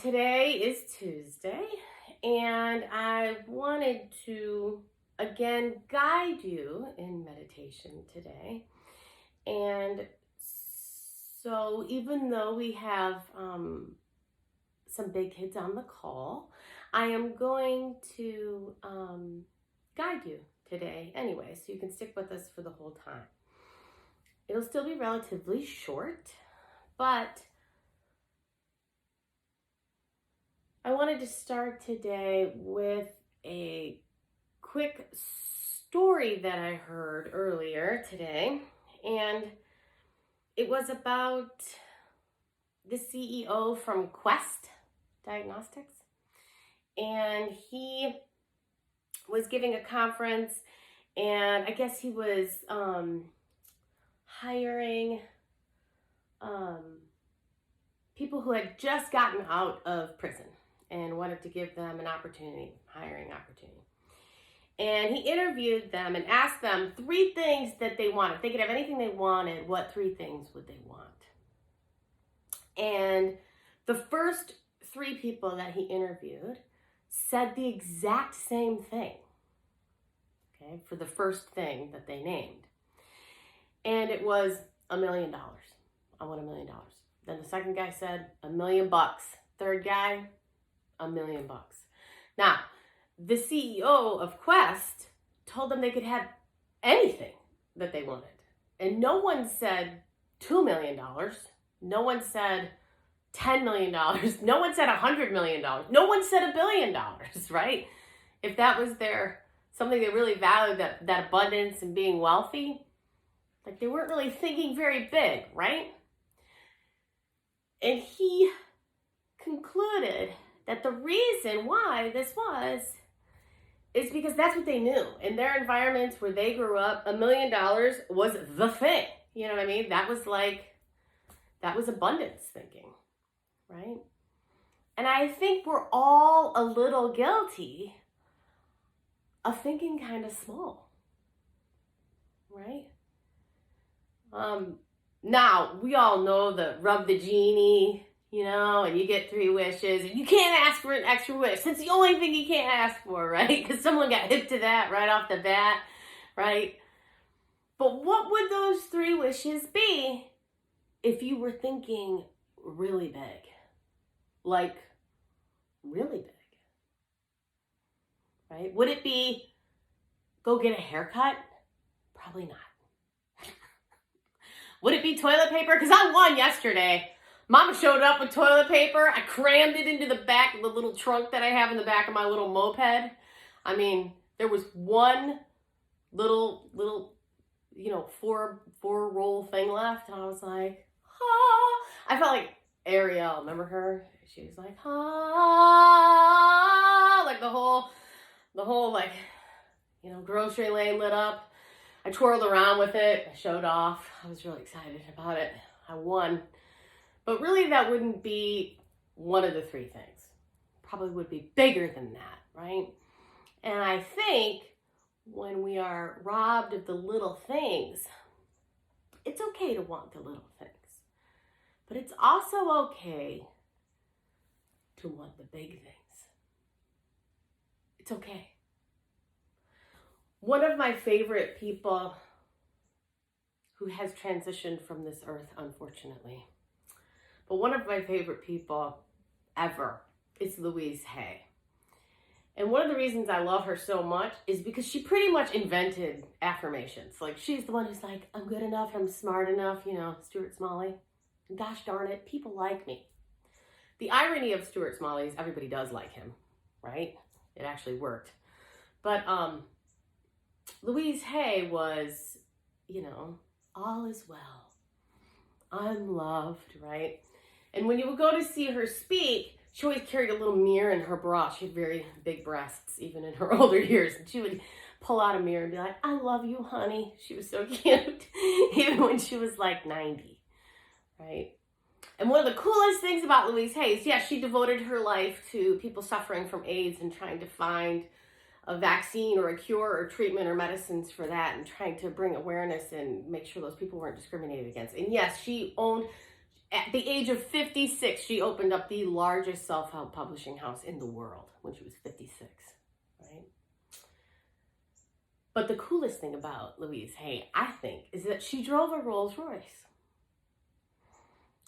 today is Tuesday, and I wanted to again guide you in meditation today. And so, even though we have some big kids on the call, I am going to guide you today anyway, so you can stick with us for the whole time. It'll still be relatively short, but I wanted to start today with a quick story that I heard earlier today, and it was about the CEO from Quest Diagnostics, and he was giving a conference, and I guess he was hiring people who had just gotten out of prison and wanted to give them an hiring opportunity. And he interviewed them and asked them 3 things that they wanted. If they could have anything they wanted, what 3 things would they want? And the first 3 people that he interviewed said the exact same thing, okay, for the first thing that they named. And it was $1 million. I want $1 million. Then the second guy said $1 million. Third guy, $1 million. Now, the CEO of Quest told them they could have anything that they wanted. And no one said $2 million. No one said $10 million. No one said $100 million. No one said $1 billion, right? If that was something they really valued, that abundance and being wealthy, like they weren't really thinking very big, right? And he concluded that the reason why this is because that's what they knew. In their environments where they grew up, $1 million was the thing. You know what I mean? That was abundance thinking, right? And I think we're all a little guilty of thinking kind of small, right? Now, we all know the rub the genie, and you get 3 wishes, and you can't ask for an extra wish. That's the only thing you can't ask for, right? Because someone got hip to that right off the bat, right? But what would those 3 wishes be if you were thinking really big? Like, really big, right? Would it be go get a haircut? Probably not. Would it be toilet paper? Because I won yesterday. Mama showed up with toilet paper. I crammed it into the back of the little trunk that I have in the back of my little moped. I mean, there was one little 4 roll thing left. And I was like, ah. I felt like Ariel. Remember her? She was like, ah. Like the whole grocery lane lit up. I twirled around with it. I showed off. I was really excited about it. I won. But really, that wouldn't be one of the 3 things. Probably would be bigger than that, right? And I think when we are robbed of the little things, it's okay to want the little things. But it's also okay to want the big things. It's okay. One of my favorite people who has transitioned from this earth, unfortunately, but one of my favorite people ever is Louise Hay. And one of the reasons I love her so much is because she pretty much invented affirmations. Like, she's the one who's like, I'm good enough, I'm smart enough, Stuart Smalley. And gosh darn it, people like me. The irony of Stuart Smalley is everybody does like him, right? It actually worked. But Louise Hay was, all is well. I'm loved, right? And when you would go to see her speak, she always carried a little mirror in her bra. She had very big breasts, even in her older years. And she would pull out a mirror and be like, I love you, honey. She was so cute, even when she was like 90, right? And one of the coolest things about Louise Hay is, she devoted her life to people suffering from AIDS and trying to find a vaccine or a cure or treatment or medicines for that, and trying to bring awareness and make sure those people weren't discriminated against. And yes, she owned At the age of 56, she opened up the largest self-help publishing house in the world when she was 56, right? But the coolest thing about Louise Hay, I think, is that she drove a Rolls Royce.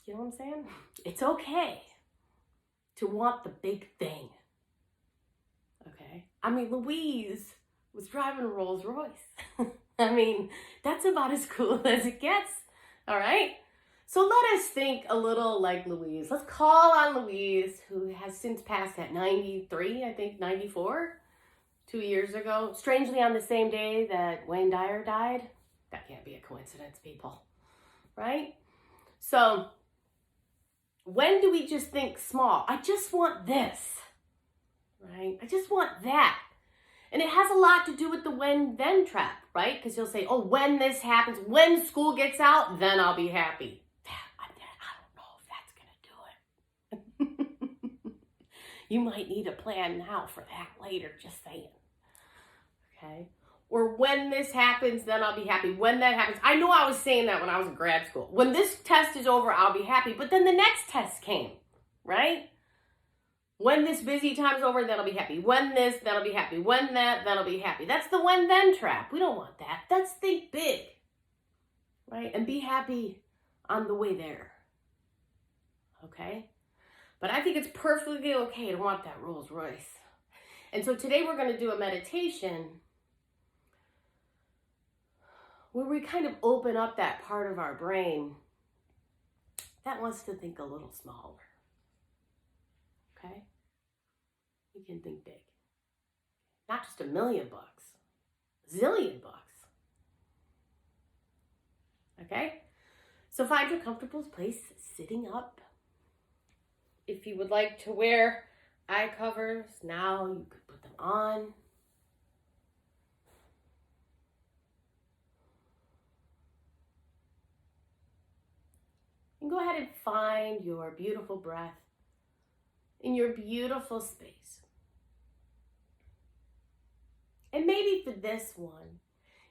You know what I'm saying? It's okay to want the big thing. Okay? I mean, Louise was driving a Rolls Royce. I mean, that's about as cool as it gets. All right? So let us think a little like Louise. Let's call on Louise, who has since passed at 93, I think 94, 2 years ago. Strangely on the same day that Wayne Dyer died. That can't be a coincidence, people. Right? So when do we just think small? I just want this. Right? I just want that. And it has a lot to do with the when-then trap, right? Because you'll say, oh, when this happens, when school gets out, then I'll be happy. I don't know if that's going to do it. You might need a plan now for that later, just saying. Okay? Or when this happens, then I'll be happy. When that happens, I know I was saying that when I was in grad school. When this test is over, I'll be happy. But then the next test came, right? When this busy time's over, then I'll be happy. When this, then I'll be happy. When that, then I'll be happy. That's the when-then trap. We don't want that. Let's think big, right? And be happy on the way there, okay? But I think it's perfectly okay to want that Rolls Royce. And so today we're going to do a meditation where we kind of open up that part of our brain that wants to think a little smaller. Okay? You can think big. Not just $1 million, $1,000,000,000. Okay? So find your comfortable place sitting up. If you would like to wear eye covers, now you could put them on. And go ahead and find your beautiful breath in your beautiful space. And maybe for this one,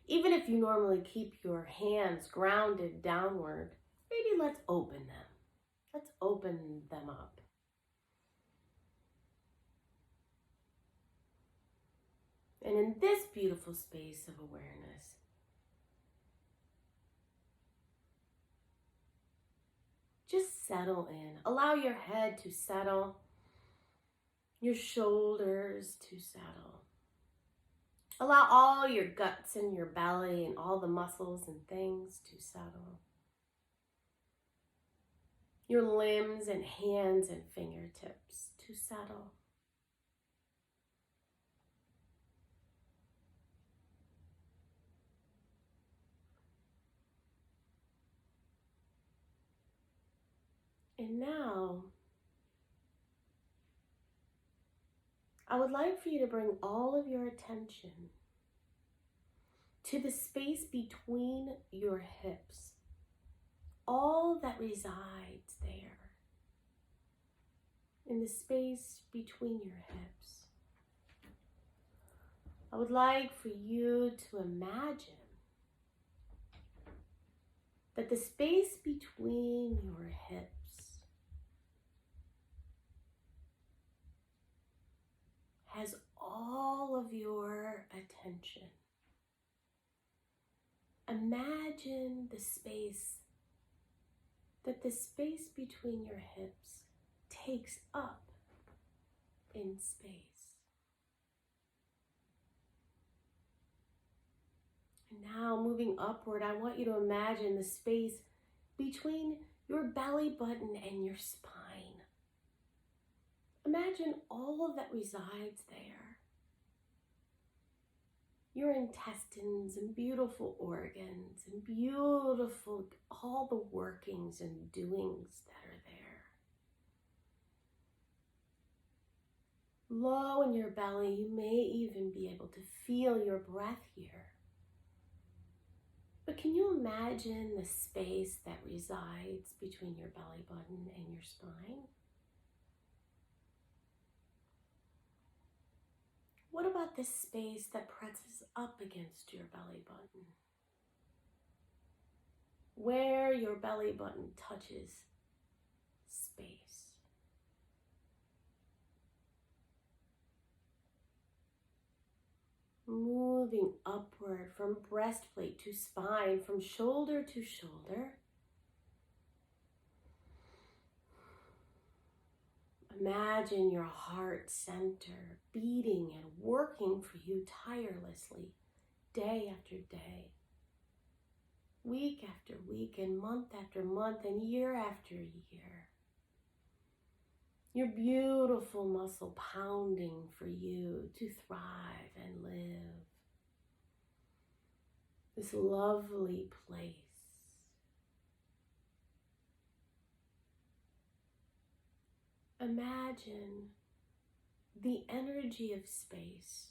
even if you normally keep your hands grounded downward, maybe let's open them. Let's open them up. And in this beautiful space of awareness, just settle in. Allow your head to settle, your shoulders to settle. Allow all your guts and your belly and all the muscles and things to settle. Your limbs and hands and fingertips to settle. And now, I would like for you to bring all of your attention to the space between your hips, all that resides there, in the space between your hips. I would like for you to imagine that the space between your hips has all of your attention. Imagine the space between your hips takes up in space. And now moving upward, I want you to imagine the space between your belly button and your spine. Imagine all that resides there. Your intestines and beautiful organs and beautiful, all the workings and doings that are there. Low in your belly, you may even be able to feel your breath here. But can you imagine the space that resides between your belly button and your spine? What about this space that presses up against your belly button? Where your belly button touches moving upward from breastplate to spine, from shoulder to shoulder. Imagine your heart center beating and working for you tirelessly, day after day, week after week, and month after month, and year after year. Your beautiful muscle pounding for you to thrive and live. This lovely place. Imagine the energy of space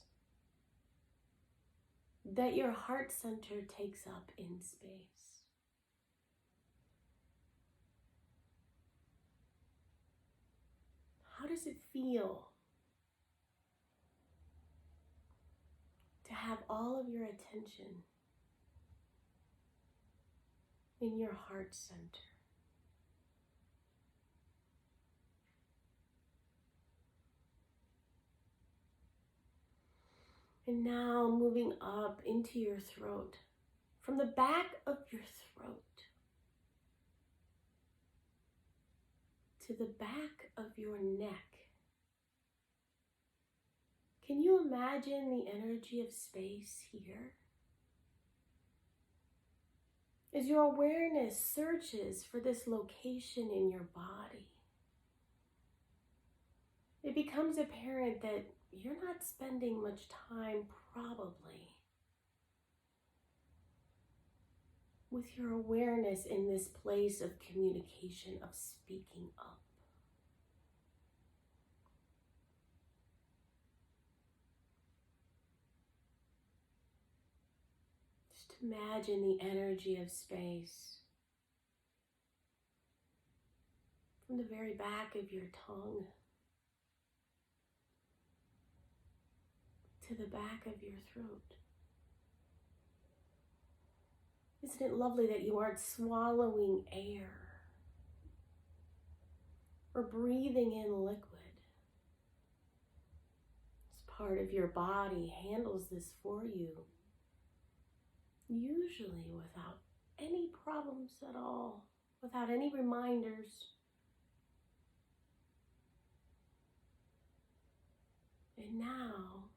that your heart center takes up in space. How does it feel to have all of your attention in your heart center? And now moving up into your throat, from the back of your throat to the back of your neck. Can you imagine the energy of space here? As your awareness searches for this location in your body, it becomes apparent that you're not spending much time, probably, with your awareness in this place of communication, of speaking up. Just imagine the energy of space from the very back of your tongue to the back of your throat. Isn't it lovely that you aren't swallowing air or breathing in liquid? This part of your body handles this for you, usually without any problems at all, without any reminders. And now,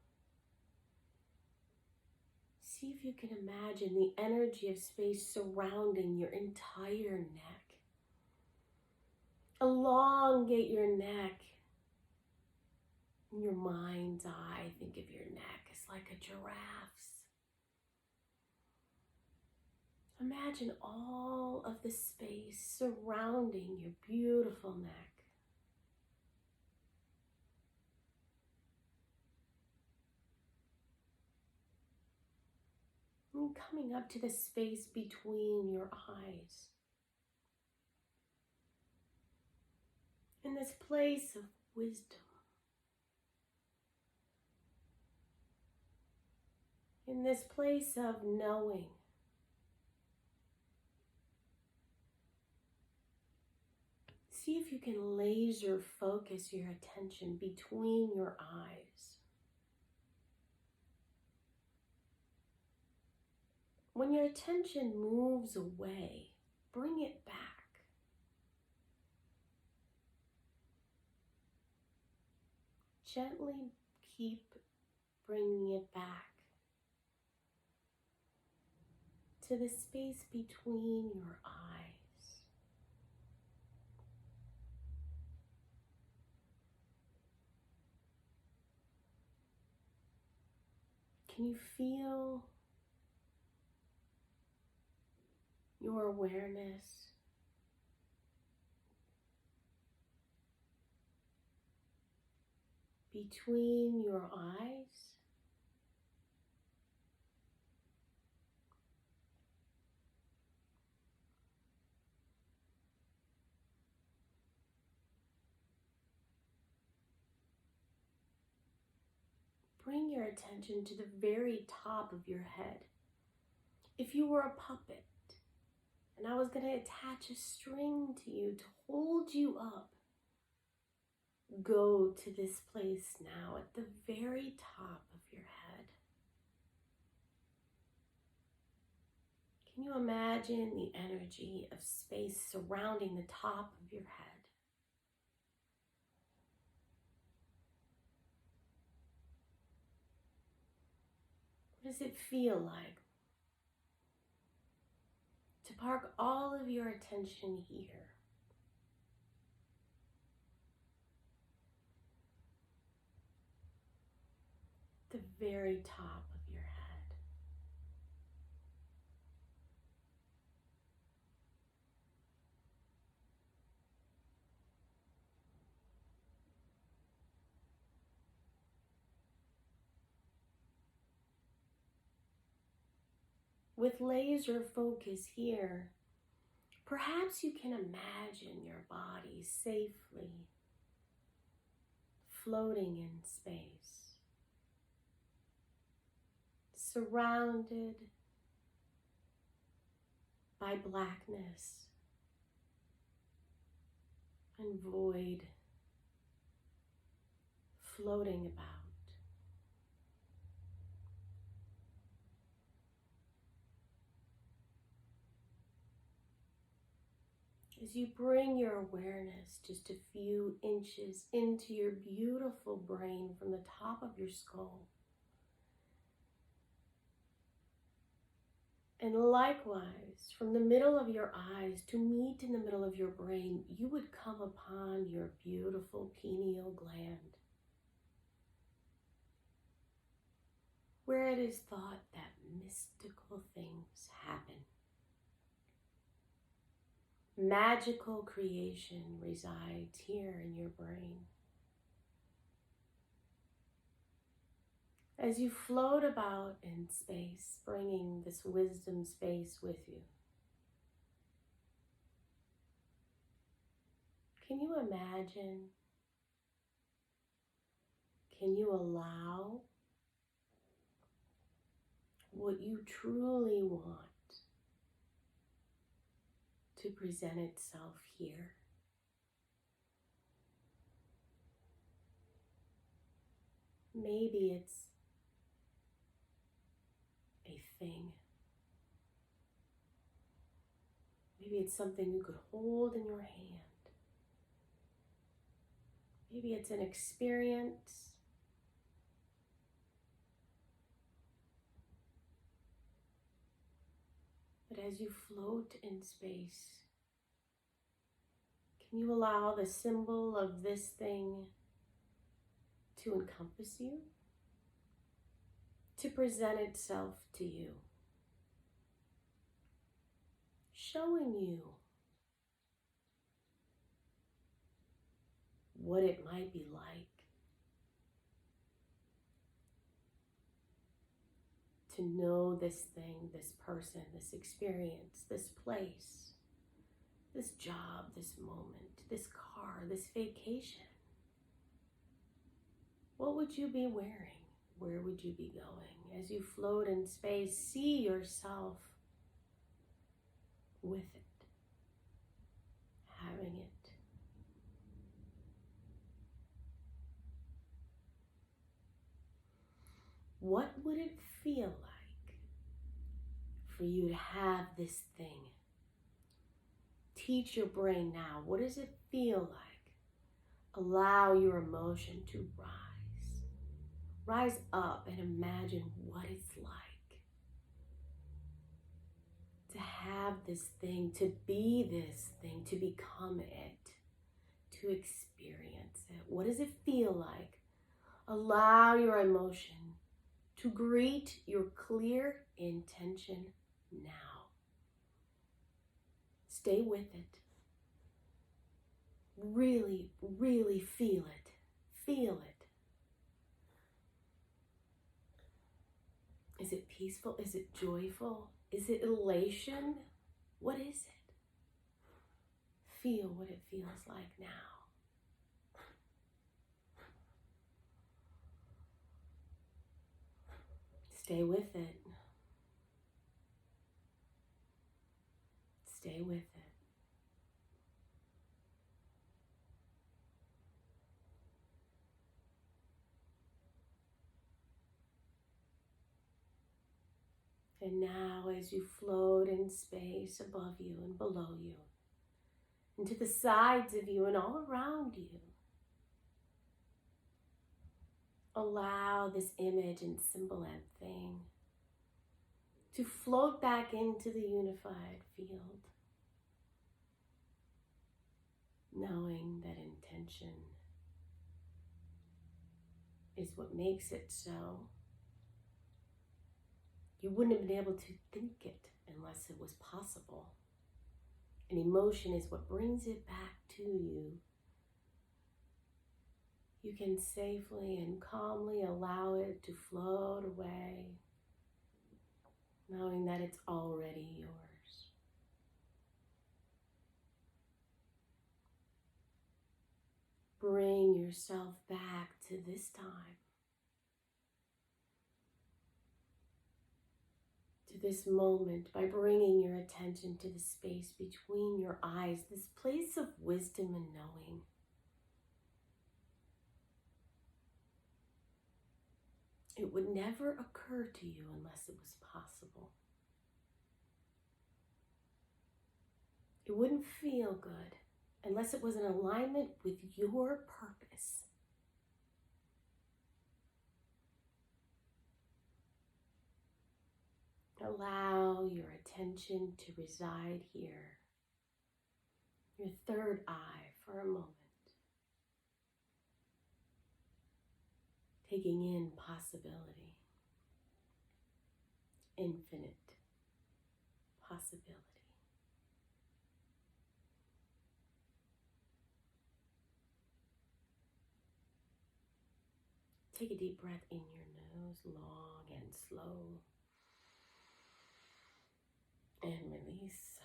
see if you can imagine the energy of space surrounding your entire neck. Elongate your neck. In your mind's eye, think of your neck as like a giraffe's. Imagine all of the space surrounding your beautiful neck. And coming up to the space between your eyes. In this place of wisdom. In this place of knowing. See if you can laser focus your attention between your eyes. When your attention moves away, bring it back. Gently keep bringing it back to the space between your eyes. Can you feel your awareness between your eyes? Bring your attention to the very top of your head. If you were a puppet and I was going to attach a string to you to hold you up, go to this place now at the very top of your head. Can you imagine the energy of space surrounding the top of your head? What does it feel like to park all of your attention here? The very top of your head. With laser focus here, perhaps you can imagine your body safely floating in space, surrounded by blackness and void, floating about. As you bring your awareness just a few inches into your beautiful brain from the top of your skull, and likewise, from the middle of your eyes to meet in the middle of your brain, you would come upon your beautiful pineal gland, where it is thought that mystical things happen. Magical creation resides here in your brain. As you float about in space, bringing this wisdom space with you, can you imagine? Can you allow what you truly want to present itself here? Maybe it's a thing. Maybe it's something you could hold in your hand. Maybe it's an experience. But as you float in space, can you allow the symbol of this thing to encompass you, to present itself to you, showing you what it might be like to know this thing, this person, this experience, this place, this job, this moment, this car, this vacation? What would you be wearing? Where would you be going? As you float in space, see yourself with it, having it. What would it feel like for you to have this thing? Teach your brain now. What does it feel like? Allow your emotion to rise. Rise up and imagine what it's like to have this thing, to be this thing, to become it, to experience it. What does it feel like? Allow your emotion to greet your clear intention now. Stay with it. Really, really feel it. Feel it. Is it peaceful? Is it joyful? Is it elation? What is it? Feel what it feels like now. Stay with it. Stay with it. And now as you float in space above you and below you, and to the sides of you and all around you, allow this image and symbol and thing to float back into the unified field, knowing that intention is what makes it so. You wouldn't have been able to think it unless it was possible. And emotion is what brings it back to you. You can safely and calmly allow it to float away, knowing that it's already yours. Bring yourself back to this time, to this moment, by bringing your attention to the space between your eyes, this place of wisdom and knowing. It would never occur to you unless it was possible. It wouldn't feel good unless it was in alignment with your purpose. Allow your attention to reside here, your third eye, for a moment. Taking in possibility, infinite possibility. Take a deep breath in your nose, long and slow, and release.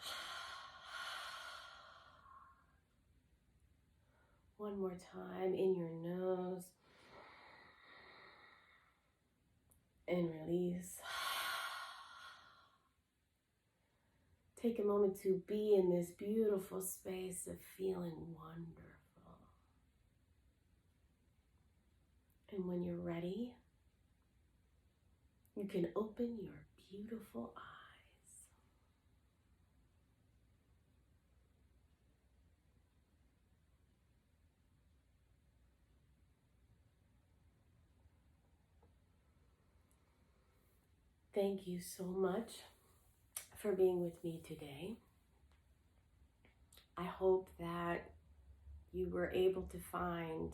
One more time in your nose, and release. Take a moment to be in this beautiful space of feeling wonderful. And when you're ready, you can open your beautiful eyes. Thank you so much for being with me today. I hope that you were able to find